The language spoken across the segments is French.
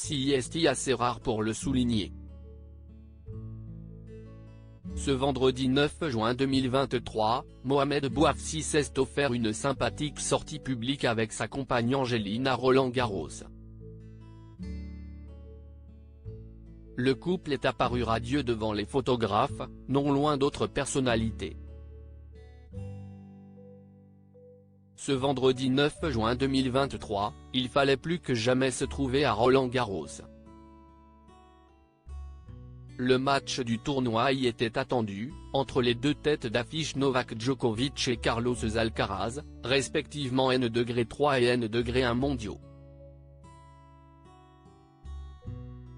CIST assez rare pour le souligner. Ce vendredi 9 juin 2023, Mohamed Bouafsi s'est offert une sympathique sortie publique avec sa compagne Angéline à Roland-Garros. Le couple est apparu radieux devant les photographes, non loin d'autres personnalités. Ce vendredi 9 juin 2023, il fallait plus que jamais se trouver à Roland-Garros. Le match du tournoi y était attendu, entre les deux têtes d'affiche Novak Djokovic et Carlos Alcaraz, respectivement N°3 et N°1 mondiaux.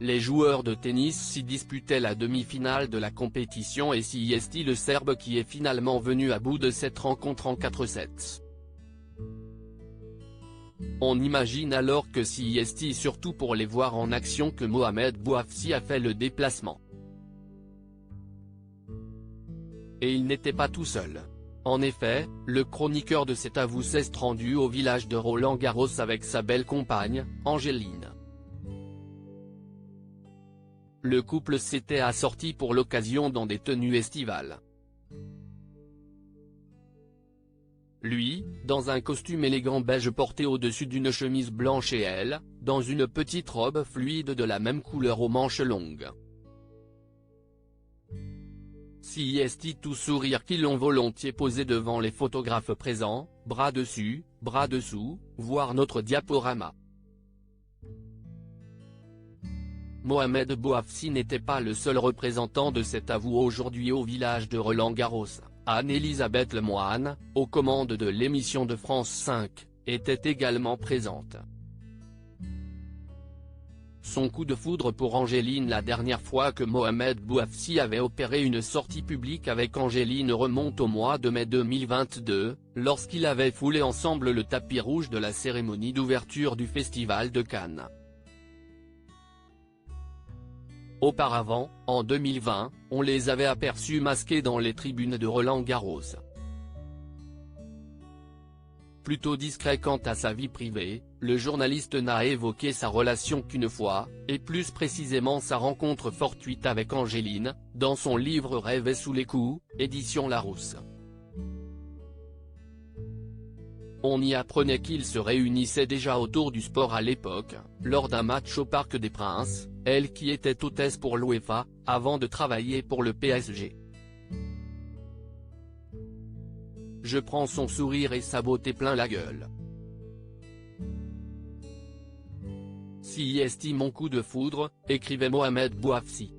Les joueurs de tennis s'y disputaient la demi-finale de la compétition et CIST le Serbe qui est finalement venu à bout de cette rencontre en 4 sets. On imagine alors que CIST surtout pour les voir en action que Mohamed Bouafsi a fait le déplacement. Et il n'était pas tout seul. En effet, le chroniqueur de cet avou s'est rendu au village de Roland-Garros avec sa belle compagne, Angéline. Le couple s'était assorti pour l'occasion dans des tenues estivales. Lui, dans un costume élégant beige porté au-dessus d'une chemise blanche et elle, dans une petite robe fluide de la même couleur aux manches longues. CIST tout sourire qui l'ont volontiers posé devant les photographes présents, bras dessus, bras dessous, voir notre diaporama. Mohamed Bouafsi n'était pas le seul représentant de cet avou aujourd'hui au village de Roland-Garros. Anne-Elisabeth Lemoine, aux commandes de l'émission de France 5, était également présente. Son coup de foudre pour Angéline. La dernière fois que Mohamed Bouafsi avait opéré une sortie publique avec Angéline remonte au mois de mai 2022, lorsqu'il avait foulé ensemble le tapis rouge de la cérémonie d'ouverture du Festival de Cannes. Auparavant, en 2020, on les avait aperçus masqués dans les tribunes de Roland-Garros. Plutôt discret quant à sa vie privée, le journaliste n'a évoqué sa relation qu'une fois, et plus précisément sa rencontre fortuite avec Angéline, dans son livre Rêver sous les coups, édition Larousse. On y apprenait qu'ils se réunissaient déjà autour du sport à l'époque, lors d'un match au Parc des Princes, elle qui était hôtesse pour l'UEFA, avant de travailler pour le PSG. Je prends son sourire et sa beauté plein la gueule. CIST mon coup de foudre, écrivait Mohamed Bouafsi.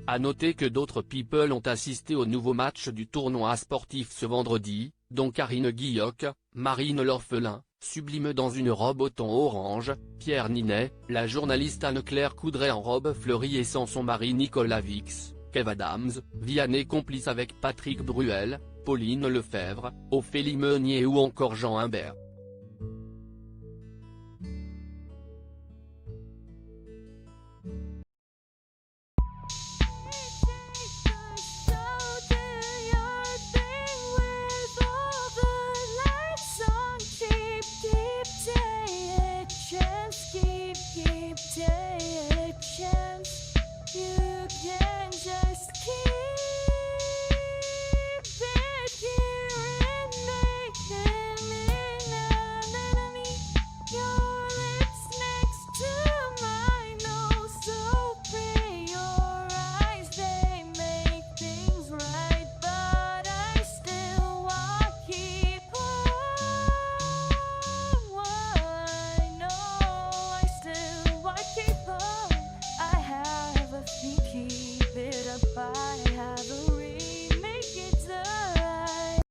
À noter que d'autres people ont assisté au nouveau match du tournoi sportif ce vendredi, dont Karine Guilloc, Marine L'Orphelin, sublime dans une robe au ton orange, Pierre Ninet, la journaliste Anne-Claire Coudray en robe fleurie et sans son mari Nicolas Vix, Kev Adams, Vianney complice avec Patrick Bruel, Pauline Lefebvre, Ophélie Meunier ou encore Jean Humbert.